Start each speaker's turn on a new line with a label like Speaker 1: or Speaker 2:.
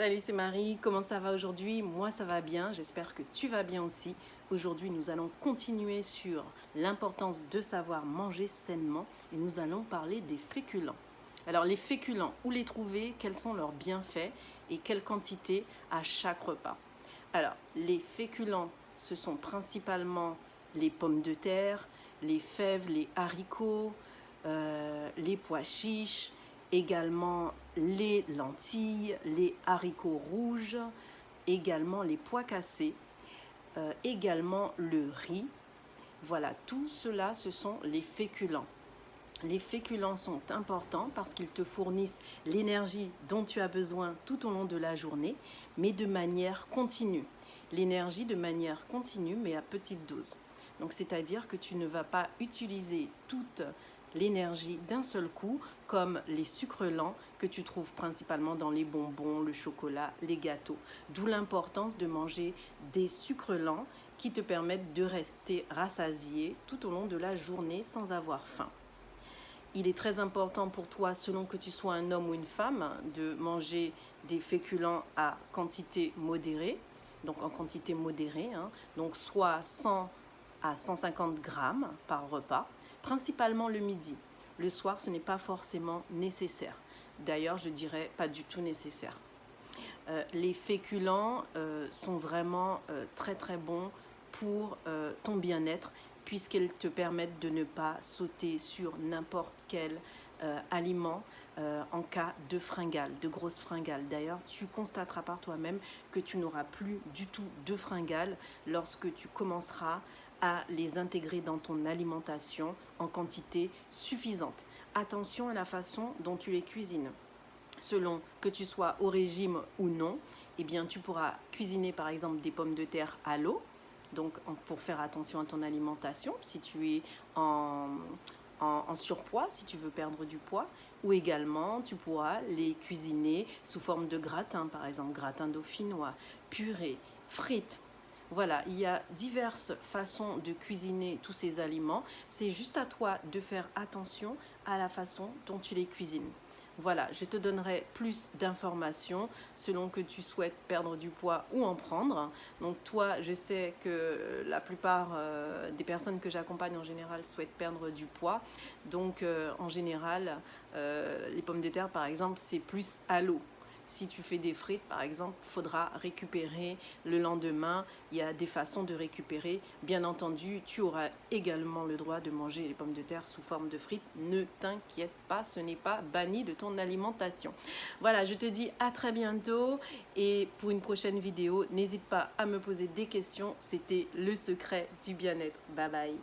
Speaker 1: Salut, c'est Marie. Comment ça va aujourd'hui? Moi, ça va bien. J'espère que tu vas bien aussi. Aujourd'hui, nous allons continuer sur l'importance de savoir manger sainement et nous allons parler des féculents. Alors, les féculents, où les trouver? Quels sont leurs bienfaits et quelle quantité à chaque repas? Alors, les féculents, ce sont principalement les pommes de terre, les fèves, les haricots, les pois chiches, également les lentilles, les haricots rouges, également les pois cassés, également le riz. Voilà, tout cela, ce sont les féculents. Les féculents sont importants parce qu'ils te fournissent l'énergie dont tu as besoin tout au long de la journée, mais de manière continue. L'énergie de manière continue, mais à petite dose. Donc, c'est-à-dire que tu ne vas pas utiliser toute l'énergie d'un seul coup, comme les sucres lents que tu trouves principalement dans les bonbons, le chocolat, les gâteaux. D'où l'importance de manger des sucres lents qui te permettent de rester rassasié tout au long de la journée sans avoir faim. Il est très important pour toi, selon que tu sois un homme ou une femme, de manger des féculents à quantité modérée, donc en quantité modérée, donc soit 100 à 150 grammes par repas, principalement le midi. Le soir, ce n'est pas forcément nécessaire. D'ailleurs, je dirais pas du tout nécessaire. Les féculents sont vraiment très très bons pour ton bien-être puisqu'ils te permettent de ne pas sauter sur n'importe quel aliment en cas de fringale, de grosse fringale. D'ailleurs, tu constateras par toi-même que tu n'auras plus du tout de fringale lorsque tu commenceras à les intégrer dans ton alimentation en quantité suffisante. Attention à la façon dont tu les cuisines. Selon que tu sois au régime ou non, eh bien, tu pourras cuisiner par exemple des pommes de terre à l'eau, donc pour faire attention à ton alimentation, si tu es en surpoids, si tu veux perdre du poids, ou également tu pourras les cuisiner sous forme de gratin, par exemple gratin dauphinois, purée, frites. Voilà, il y a diverses façons de cuisiner tous ces aliments. C'est juste à toi de faire attention à la façon dont tu les cuisines. Voilà, je te donnerai plus d'informations selon que tu souhaites perdre du poids ou en prendre. Donc toi, je sais que la plupart des personnes que j'accompagne en général souhaitent perdre du poids. Donc en général, les pommes de terre par exemple, c'est plus à l'eau. Si tu fais des frites, par exemple, il faudra récupérer le lendemain. Il y a des façons de récupérer. Bien entendu, tu auras également le droit de manger les pommes de terre sous forme de frites. Ne t'inquiète pas, ce n'est pas banni de ton alimentation. Voilà, je te dis à très bientôt. Et pour une prochaine vidéo, n'hésite pas à me poser des questions. C'était le secret du bien-être. Bye bye.